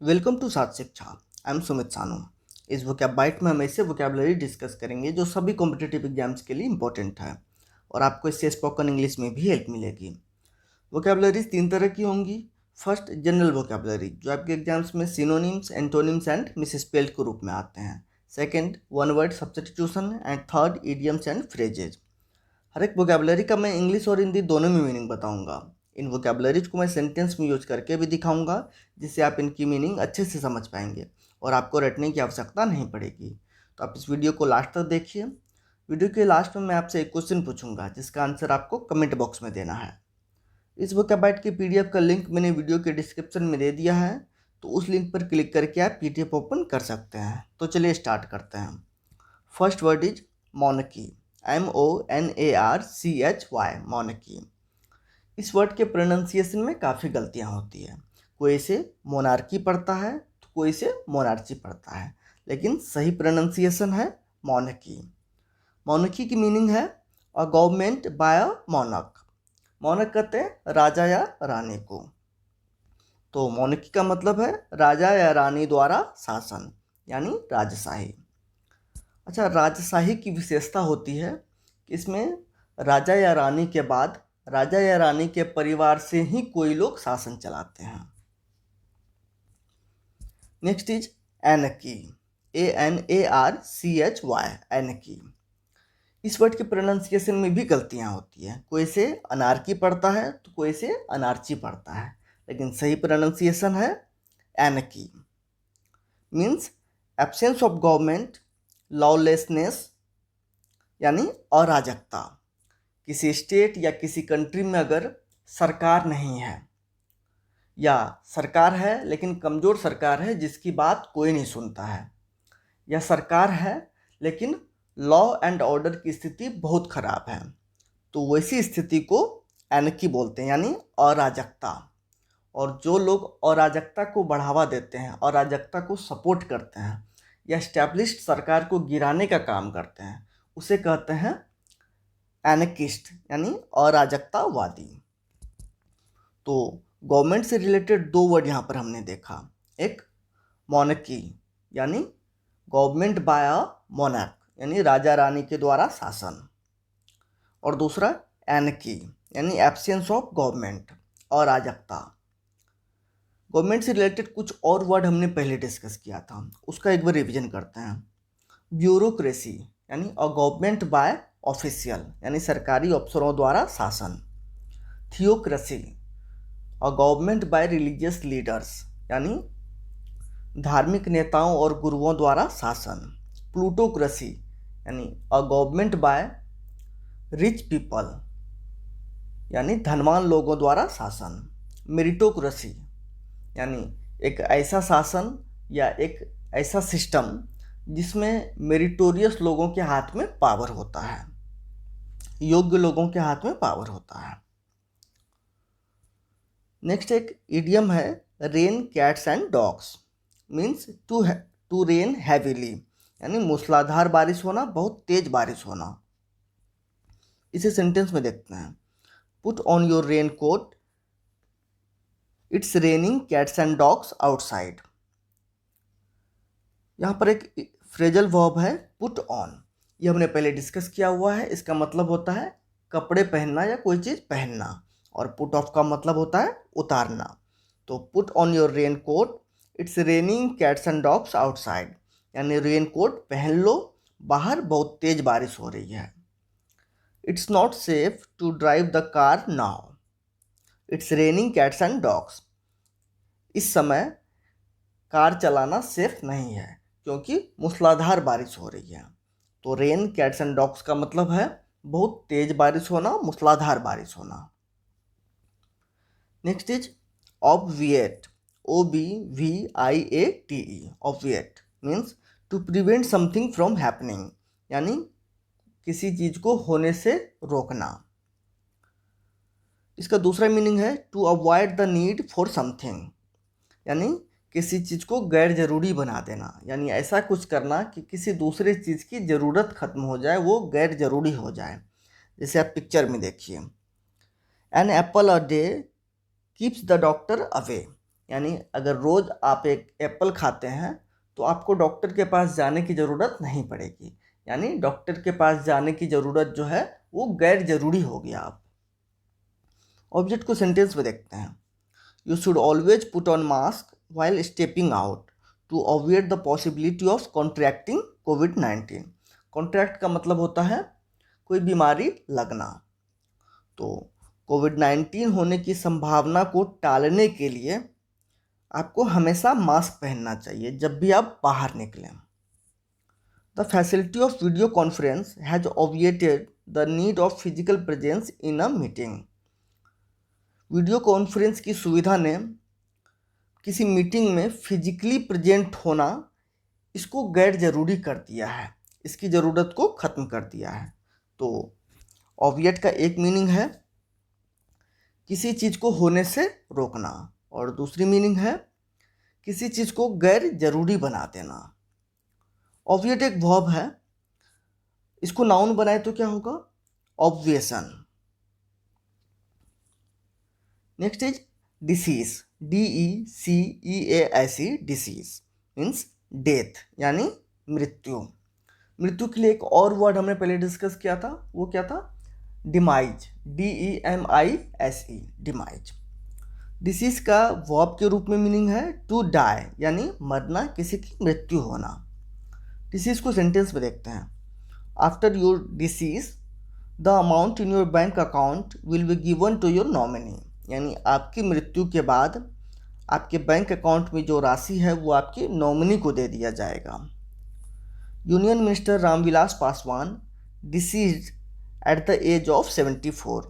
Welcome to सात शिक्षा। I am Sumit सानू। इस वोकैब बाइट में हम ऐसे वोकैबलरी डिस्कस करेंगे जो सभी कॉम्पिटिटिव एग्जाम्स के लिए इंपॉर्टेंट है और आपको इससे स्पोकन इंग्लिश में भी हेल्प मिलेगी। वोकैबलरीज तीन तरह की होंगी। फर्स्ट, जनरल वोकैबलरी जो आपके एग्जाम्स में सिनोनिम्स, एंटोनिम्स एंड मिसस्पेल्ड के रूप में आते हैं। Second, one word substitution and third, idioms and phrases. हर एक वोकैबलरी का मैं इंग्लिश और हिंदी दोनों में मीनिंग बताऊंगा। इन वोकैबलरीज को मैं सेंटेंस में यूज करके भी दिखाऊंगा जिससे आप इनकी मीनिंग अच्छे से समझ पाएंगे और आपको रटने की आवश्यकता नहीं पड़ेगी। तो आप इस वीडियो को लास्ट तक देखिए। वीडियो के लास्ट में मैं आपसे एक क्वेश्चन पूछूंगा जिसका आंसर आपको कमेंट बॉक्स में देना है। इस वोकैबाइट की पीडीएफ का लिंक मैंने वीडियो के डिस्क्रिप्शन में दे दिया है, तो उस लिंक पर क्लिक करके आप पीडीएफ ओपन कर सकते हैं। तो चलिए स्टार्ट करते हैं। First word is मोनकी। MONARCHY, मोनकी। इस वर्ड के प्रोनाउंसिएशन में काफ़ी गलतियाँ होती हैं। कोई इसे मोनार्की पढ़ता है तो कोई इसे मोनार्ची पढ़ता है, लेकिन सही प्रोनाउंसिएशन है मोनकी। मोनकी की मीनिंग है अ गवर्नमेंट बाय अ मोनक। मोनक कहते हैं राजा या रानी को। तो मोनकी का मतलब है राजा या रानी द्वारा शासन, यानी राजशाही। अच्छा, राजशाही की विशेषता होती है कि इसमें राजा या रानी के बाद राजा या रानी के परिवार से ही कोई लोग शासन चलाते हैं। Next is एनकी। ANARCHY, एनकी। इस वर्ड के प्रोनाउंसिएशन में भी गलतियां होती हैं। कोई इसे अनारकी पढ़ता है तो कोई इसे अनारची पढ़ता है, लेकिन सही प्रोनाउंसिएशन है एनकी। Means absence of government, lawlessness यानी अराजकता। किसी स्टेट या किसी कंट्री में अगर सरकार नहीं है या सरकार है लेकिन कमज़ोर सरकार है जिसकी बात कोई नहीं सुनता है, या सरकार है लेकिन लॉ एंड ऑर्डर की स्थिति बहुत ख़राब है, तो वैसी स्थिति को एनकी बोलते हैं, यानी अराजकता। और जो लोग अराजकता को बढ़ावा देते हैं, अराजकता को सपोर्ट करते हैं या एस्टैब्लिश्ड सरकार को गिराने का काम करते हैं, उसे कहते हैं एनकिस्ट, यानी अराजकतावादी। तो गवर्नमेंट से रिलेटेड दो वर्ड यहाँ पर हमने देखा। एक मोनकी यानी गवर्नमेंट बाय अ मोनार्क, यानी राजा रानी के द्वारा शासन, और दूसरा एनकी यानी एब्सेंस ऑफ गवर्नमेंट, अराजकता। गवर्नमेंट से रिलेटेड कुछ और वर्ड हमने पहले डिस्कस किया था, उसका एक बार रिवीजन करते हैं। ब्यूरोक्रेसी यानी अ गवर्नमेंट बाय ऑफिशियल, यानी सरकारी अफसरों द्वारा शासन। Theocracy a government by religious leaders, यानी धार्मिक नेताओं और गुरुओं द्वारा शासन। प्लूटोक्रेसी यानी a government by rich people, यानी धनवान लोगों द्वारा शासन। मेरिटोक्रेसी यानी एक ऐसा शासन या एक ऐसा सिस्टम जिसमें मेरिटोरियस लोगों के हाथ में पावर होता है, योग्य लोगों के हाथ में पावर होता है। नेक्स्ट एक इडियम है rain cats and dogs. Means to rain heavily, यानी मूसलाधार बारिश होना, बहुत तेज बारिश होना। इसे सेंटेंस में देखते हैं। Put on your rain coat, it's raining cats and dogs outside. यहाँ पर एक फ्रेजल वर्ब है पुट ऑन, ये हमने पहले डिस्कस किया हुआ है। इसका मतलब होता है कपड़े पहनना या कोई चीज़ पहनना, और पुट ऑफ का मतलब होता है उतारना। तो put on your rain coat, it's raining cats and dogs outside, यानी रेन कोट पहन लो, बाहर बहुत तेज बारिश हो रही है। It's not safe to drive the car now, it's raining cats and dogs. इस समय कार चलाना सेफ नहीं है क्योंकि मूसलाधार बारिश हो रही है। तो रेन कैट्स एंड डॉग्स का मतलब है बहुत तेज बारिश होना, मूसलाधार बारिश होना। Next is obviate. OBVIATE, obviate means to prevent something from happening, यानी किसी चीज़ को होने से रोकना। इसका दूसरा मीनिंग है to avoid the need for something, यानी किसी चीज़ को गैर ज़रूरी बना देना, यानी ऐसा कुछ करना कि किसी दूसरे चीज़ की ज़रूरत ख़त्म हो जाए, वो गैर ज़रूरी हो जाए। जैसे आप पिक्चर में देखिए, an apple a day keeps the doctor away, यानी अगर रोज़ आप एक एप्पल खाते हैं तो आपको डॉक्टर के पास जाने की ज़रूरत नहीं पड़ेगी, यानी डॉक्टर के पास जाने की ज़रूरत जो है वो गैर ज़रूरी हो गया। आप ऑब्जेक्ट को सेंटेंस में देखते हैं। You should always put on mask while stepping out to avoid the possibility of contracting COVID-19। Contract का मतलब होता है कोई बीमारी लगना। तो कोविड-19 होने की संभावना को टालने के लिए आपको हमेशा मास्क पहनना चाहिए जब भी आप बाहर निकलें। The facility of video conference has obviated the need of physical presence in a meeting. Video conference की सुविधा ने किसी मीटिंग में फिजिकली प्रेजेंट होना इसको गैर ज़रूरी कर दिया है, इसकी ज़रूरत को ख़त्म कर दिया है। तो ऑब्विएट का एक मीनिंग है किसी चीज़ को होने से रोकना, और दूसरी मीनिंग है किसी चीज़ को गैर ज़रूरी बना देना। ऑब्विएट एक वर्ब है, इसको नाउन बनाए तो क्या होगा? Obviation. Next is decease, DECEASE, decease means death यानी मृत्यु। मृत्यु के लिए एक और वर्ड हमने पहले डिस्कस किया था, वो क्या था? Demise, DEMISE, demise. डिसीज का वर्ब के रूप में मीनिंग है टू डाई, यानी मरना, किसी की मृत्यु होना। डिसीज को सेंटेंस में देखते हैं। After your decease the amount in your bank account will be given to your nominee, यानी आपकी मृत्यु के बाद आपके बैंक अकाउंट में जो राशि है वो आपके नॉमिनी को दे दिया जाएगा। Union minister Ramvilas Paswan deceased at the age of 74,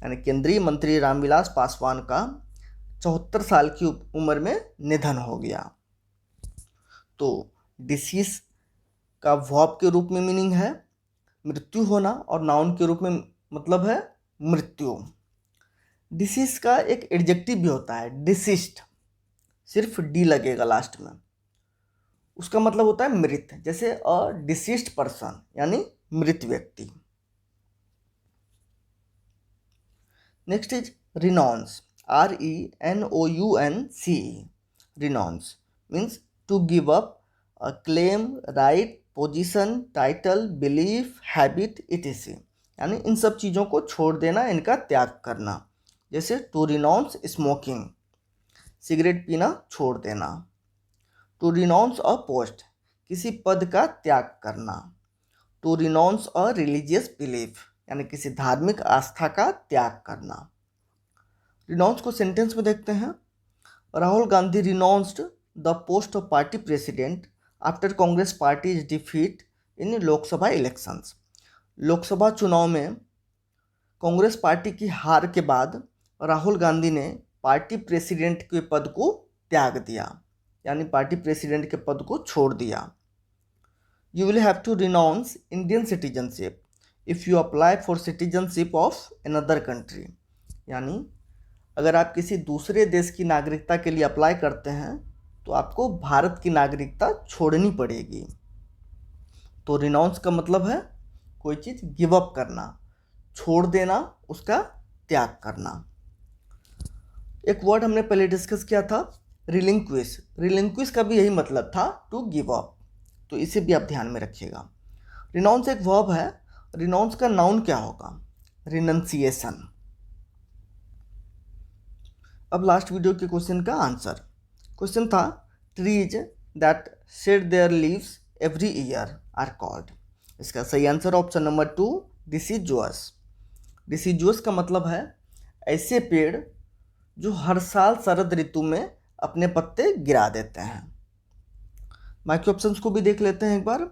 यानी केंद्रीय मंत्री रामविलास पासवान का 74 साल की उम्र में निधन हो गया। तो डिसीज का वर्ब के रूप में मीनिंग है मृत्यु होना, और नाउन के रूप में मतलब है मृत्यु। डिसीज का एक एडजेक्टिव भी होता है डिसीस्ड, सिर्फ डी लगेगा लास्ट में, उसका मतलब होता है मृत, जैसे अ डिसीस्ड पर्सन यानी मृत व्यक्ति। Next is renounce, RENOUNCE, renounce means to give up a claim, right, position, title, belief, habit, etc, यानी इन सब चीज़ों को छोड़ देना, इनका त्याग करना। जैसे टू रिनाउंस स्मोकिंग, सिगरेट पीना छोड़ देना। टू रिनाउंस अ पोस्ट, किसी पद का त्याग करना। To renounce a religious belief, यानी किसी धार्मिक आस्था का त्याग करना। रिनाउंस को सेंटेंस में देखते हैं। Rahul Gandhi renounced the post of party president after Congress party is defeat in Lok Sabha elections. Lok Sabha चुनाव में कांग्रेस पार्टी की हार के बाद राहुल गांधी ने पार्टी प्रेसिडेंट के पद को त्याग दिया, यानी पार्टी प्रेसिडेंट के पद को छोड़ दिया। You will have to renounce Indian citizenship if you apply for citizenship of another country, यानी अगर आप किसी दूसरे देश की नागरिकता के लिए अप्लाई करते हैं तो आपको भारत की नागरिकता छोड़नी पड़ेगी। तो रिनाउंस का मतलब है कोई चीज़ गिव अप करना, छोड़ देना, उसका त्याग करना। एक वर्ड हमने पहले डिस्कस किया था रिलिंक्विश, रिलिंक्विश का भी यही मतलब था टू गिव अप, तो इसे भी आप ध्यान में रखिएगा। रिनाउंस एक वर्ब है, रिनाउंस का नाउन क्या होगा? रिनंसिएशन। अब लास्ट वीडियो के क्वेश्चन का आंसर। क्वेश्चन था trees that shed their leaves every year are called. इसका सही answer option number 2 deciduous. Deciduous का मतलब है ऐसे पेड़ जो हर साल शरद ऋतु में अपने पत्ते गिरा देते हैं। बाकी ऑप्शंस को भी देख लेते हैं एक बार।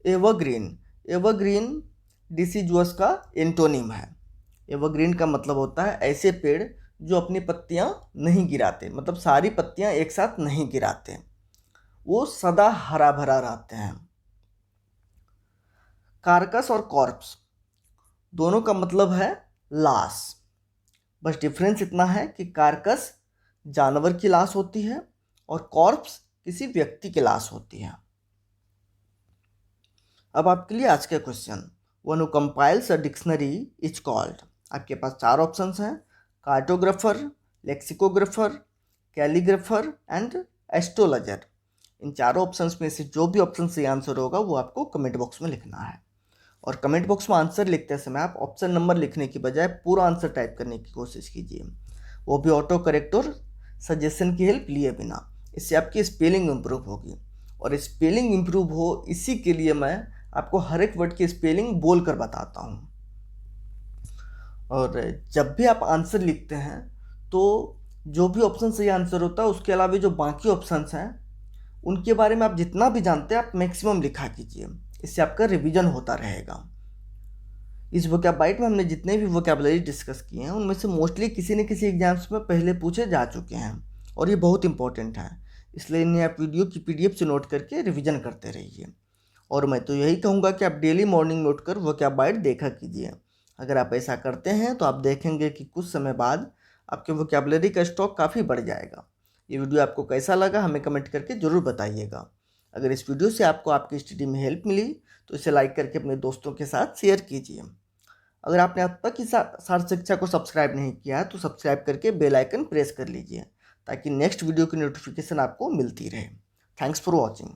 एवरग्रीन, एवरग्रीन डिसीजुअस का एंटोनिम है। एवरग्रीन का मतलब होता है ऐसे पेड़ जो अपनी पत्तियां नहीं गिराते, मतलब सारी पत्तियां एक साथ नहीं गिराते, वो सदा हरा भरा रहते हैं। कार्कस और कॉर्प्स दोनों का मतलब है लाश, बस डिफरेंस इतना है कि कार्कस जानवर की लाश होती है और कॉर्प्स किसी व्यक्ति की लाश होती है। अब आपके लिए आज का question, one who compiles a dictionary is called. आपके पास 4 ऑप्शंस हैं, cartographer, lexicographer, calligrapher and astrologer. इन चारों ऑप्शंस में से जो भी ऑप्शन सही आंसर होगा वो आपको कमेंट बॉक्स में लिखना है। और कमेंट बॉक्स में आंसर लिखते समय आप ऑप्शन नंबर लिखने की बजाय पूरा आंसर टाइप करने की कोशिश कीजिए, वो भी ऑटो करेक्ट और सजेशन की हेल्प लिए बिना। इससे आपकी स्पेलिंग इम्प्रूव होगी, और स्पेलिंग इम्प्रूव हो इसी के लिए मैं आपको हर एक वर्ड की स्पेलिंग बोल कर बताता हूँ। और जब भी आप आंसर लिखते हैं तो जो भी ऑप्शन सही आंसर होता है उसके अलावा जो बाकी ऑप्शंस हैं उनके बारे में आप जितना भी जानते हैं आप मैक्सिमम लिखा कीजिए, इससे आपका रिवीजन होता रहेगा। इस वोकैब में हमने जितने भी वोकैबलरी डिस्कस किए हैं उनमें से मोस्टली किसी न किसी एग्जाम्स में पहले पूछे जा चुके हैं, और ये बहुत इंपॉर्टेंट है, इसलिए इन्हें आप वीडियो की PDF से नोट करके रिवीजन करते रहिए। और मैं तो यही कहूँगा कि आप डेली मॉर्निंग नोट कर वोकैब देखा कीजिए। अगर आप ऐसा करते हैं तो आप देखेंगे कि कुछ समय बाद आपके वोकैबलरी का स्टॉक काफ़ी बढ़ जाएगा। ये वीडियो आपको कैसा लगा हमें कमेंट करके ज़रूर बताइएगा। अगर इस वीडियो से आपको आपकी स्टडी में हेल्प मिली तो इसे लाइक करके अपने दोस्तों के साथ शेयर कीजिए। अगर आपने अब तक इस सार शिक्षा को सब्सक्राइब नहीं किया है तो सब्सक्राइब करके बेल आइकन प्रेस कर लीजिए, ताकि नेक्स्ट वीडियो की नोटिफिकेशन आपको मिलती रहे। Thanks for watching.